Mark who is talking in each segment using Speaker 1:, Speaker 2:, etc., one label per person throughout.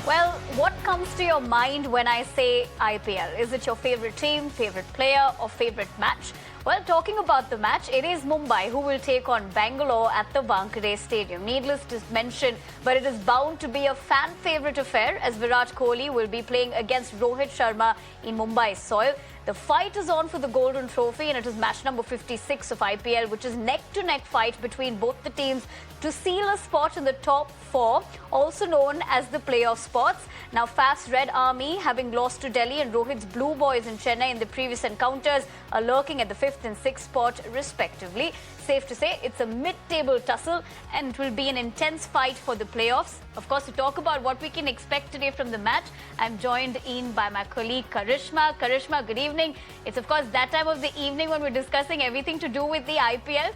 Speaker 1: Well, what comes to your mind when I say IPL? Is it your favorite team, favorite player, or favorite match? Well, talking about the match, it is Mumbai who will take on Bangalore at the Wankhade Stadium. Needless to mention, but it is bound to be a fan favorite affair as Virat Kohli will be playing against Rohit Sharma in Mumbai's soil. The fight is on for the Golden Trophy and it is match number 56 of IPL, which is neck-to-neck fight between both the teams to seal a spot in the top four, also known as the playoff spots. Now, Fast Red Army, having lost to Delhi, and Rohit's Blue Boys in Chennai in the previous encounters, are lurking at the 5th and 6th spot respectively. Safe to say it's a mid-table tussle and it will be an intense fight for the playoffs. Of course, to talk about what we can expect today from the match, I'm joined in by my colleague Karishma. Karishma, good evening. It's of course that time of the evening when we're discussing everything to do with the IPL.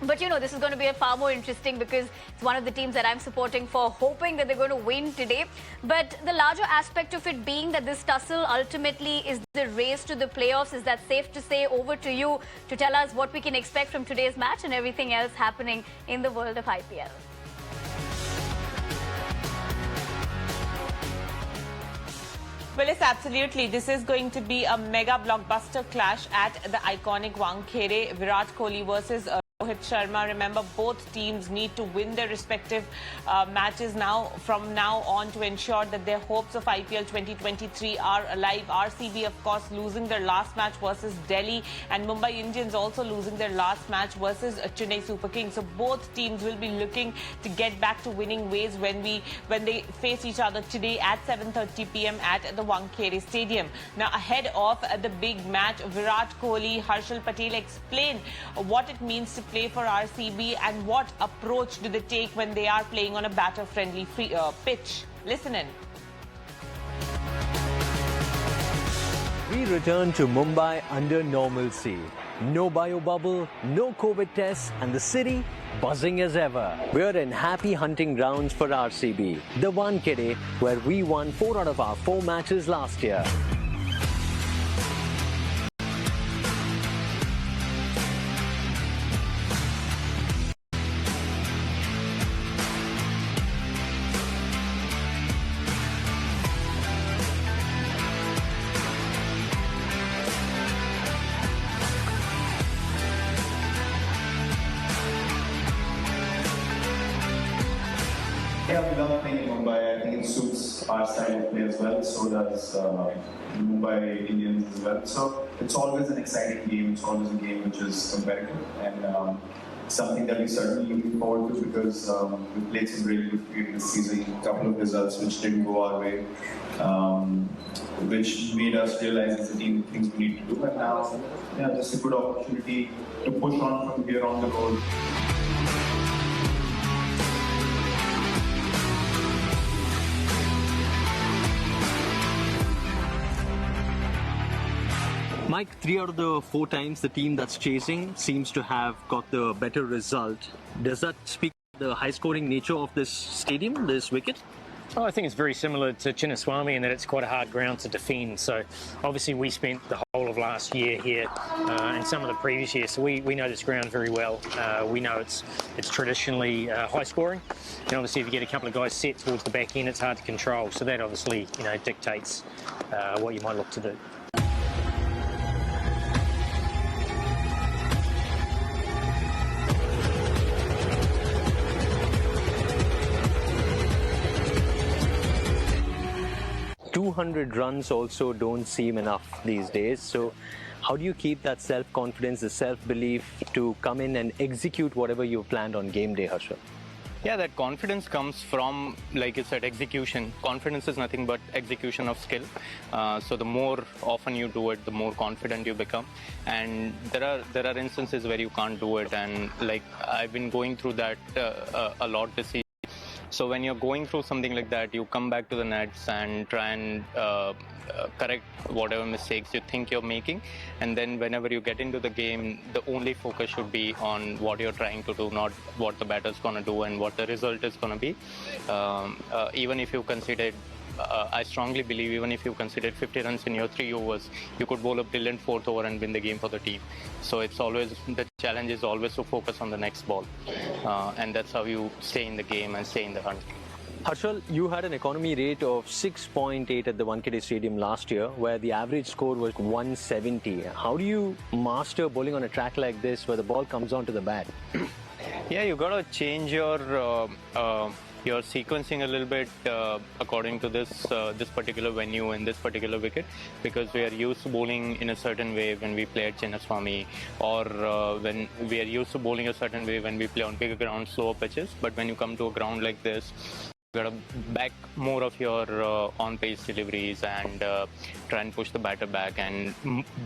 Speaker 1: But you know, this is going to be far more interesting because it's one of the teams that I'm supporting for, hoping that they're going to win today. But the larger aspect of it being that this tussle ultimately is the race to the playoffs. Is that safe to say? Over to you to tell us what we can expect from today's match and everything else happening in the world of IPL.
Speaker 2: Well, yes, absolutely. This is going to be a mega blockbuster clash at the iconic Wankhede. Virat Kohli versus Rohit Sharma. Remember, both teams need to win their respective matches from now on to ensure that their hopes of IPL 2023 are alive. RCB, of course, losing their last match versus Delhi, and Mumbai Indians also losing their last match versus Chennai Super Kings. So both teams will be looking to get back to winning ways when they face each other today at 7:30 p.m. at the Wankhede Stadium. Now, ahead of the big match, Virat Kohli, Harshal Patel explain what it means to play for RCB and what approach do they take when they are playing on a batter-friendly pitch. Listen in.
Speaker 3: We return to Mumbai under normalcy. No bio bubble, no COVID tests, and the city buzzing as ever. We're in happy hunting grounds for RCB, the Wankhede, where we won 4 out of our 4 matches last year.
Speaker 4: Yeah, we love playing in Mumbai. I think it suits our style of play as well. So does Mumbai Indians as well. So it's always an exciting game. It's always a game which is competitive and something that we certainly looking forward to because we played some really good cricket this season. A couple of results which didn't go our way, which made us realize as a team things we need to do. And now, yeah, just a good opportunity to push on from here on the road.
Speaker 3: Mike, 3 out of the 4 times the team that's chasing seems to have got the better result. Does that speak to the high-scoring nature of this stadium, this wicket?
Speaker 5: Oh, I think it's very similar to Chinnaswamy in that it's quite a hard ground to defend. So obviously we spent the whole of last year here and some of the previous years, so we know this ground very well. We know it's traditionally high scoring, and obviously if you get a couple of guys set towards the back end, it's hard to control. So that obviously dictates what you might look to do.
Speaker 3: 200 runs also don't seem enough these days. So how do you keep that self-confidence, the self-belief to come in and execute whatever you planned on game day, Harshal?
Speaker 6: Yeah, that confidence comes from, like you said, execution. Confidence is nothing but execution of skill. So the more often you do it, the more confident you become. And there are instances where you can't do it, and like I've been going through that a lot this year. So when you're going through something like that, you come back to the nets and try and correct whatever mistakes you think you're making. And then whenever you get into the game, the only focus should be on what you're trying to do, not what the batter's going to do and what the result is going to be. Even if you considered, I strongly believe even if you considered 50 runs in your 3 overs, you could bowl a brilliant 4th over and win the game for the team. So it's always, the challenge is always to focus on the next ball. And that's how you stay in the game and stay in the hunt.
Speaker 3: Harshal, you had an economy rate of 6.8 at the Wankhade Stadium last year, where the average score was 170. How do you master bowling on a track like this, where the ball comes onto the bat?
Speaker 6: Yeah, you got to change your sequencing a little bit according to this particular venue and this particular wicket, because we are used to bowling in a certain way when we play at Chinnaswamy, or when we are used to bowling a certain way when we play on bigger grounds, slower pitches. But when you come to a ground like this, you got to back more of your on-pace deliveries and try and push the batter back and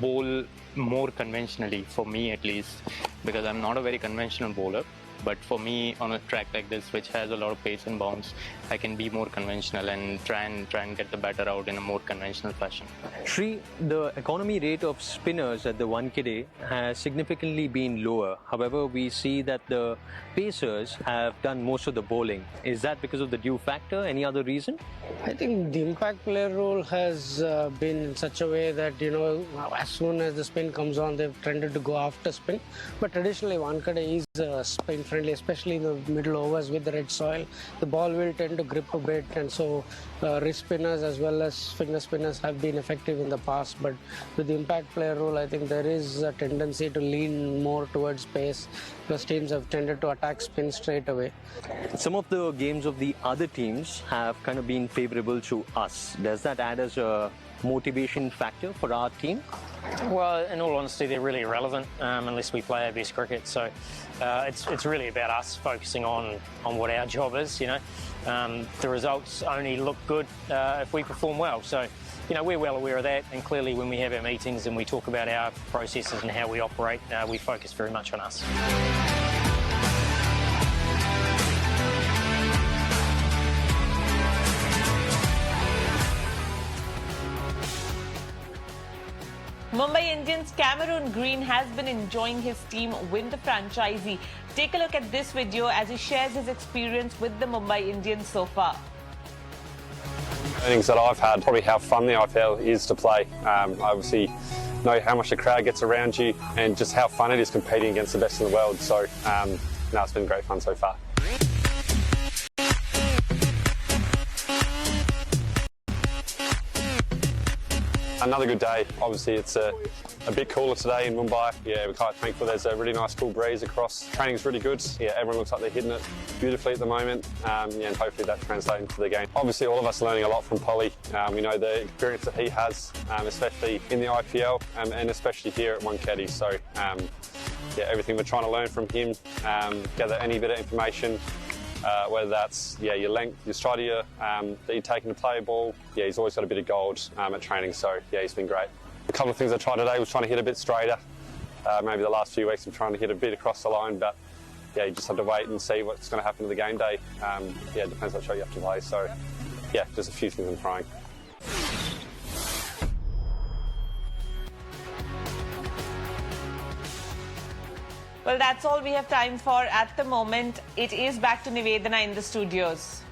Speaker 6: bowl more conventionally, for me at least, because I'm not a very conventional bowler. But for me, on a track like this, which has a lot of pace and bounce, I can be more conventional and try and get the batter out in a more conventional fashion.
Speaker 3: Shri, the economy rate of spinners at the Wankhede has significantly been lower. However, we see that the pacers have done most of the bowling. Is that because of the dew factor? Any other reason?
Speaker 7: I think the impact player rule has been in such a way that, as soon as the spin comes on, they've tended to go after spin. But traditionally, Wankhede is spin friendly, especially in the middle overs with the red soil. The ball will tend to grip a bit, and so wrist spinners as well as finger spinners have been effective in the past. But with the impact player rule, I think there is a tendency to lean more towards pace, because teams have tended to attack spin straight away.
Speaker 3: Some of the games of the other teams have kind of been favorable to us. Does that add as a motivation factor for our team?
Speaker 5: Well, in all honesty, they're really irrelevant unless we play our best cricket. So it's really about us focusing on what our job is. The results only look good if we perform well. So we're well aware of that, and clearly when we have our meetings and we talk about our processes and how we operate, we focus very much on us.
Speaker 2: Mumbai Indians' Cameron Green has been enjoying his team win the franchisee. Take a look at this video as he shares his experience with the Mumbai Indians so far.
Speaker 8: Learnings that I've had, probably how fun the IPL is to play. I obviously know how much the crowd gets around you and just how fun it is competing against the best in the world. So, it's been great fun so far. Another good day. Obviously, it's a bit cooler today in Mumbai. Yeah, we're quite thankful. There's a really nice cool breeze across. Training's really good. Yeah, everyone looks like they're hitting it beautifully at the moment. And hopefully that translates into the game. Obviously, all of us are learning a lot from Polly. We know the experience that he has, especially in the IPL and especially here at Wankhede. So, everything we're trying to learn from him, gather any bit of information. Whether that's your length, your stride that you're taking to play a ball. Yeah, he's always got a bit of gold at training, so he's been great. A couple of things I tried today was trying to hit a bit straighter. Maybe the last few weeks I'm trying to hit a bit across the line, but you just have to wait and see what's going to happen to the game day. It depends what shot you have to play. So just a few things I'm trying.
Speaker 2: Well, that's all we have time for at the moment. It is back to Nivedana in the studios.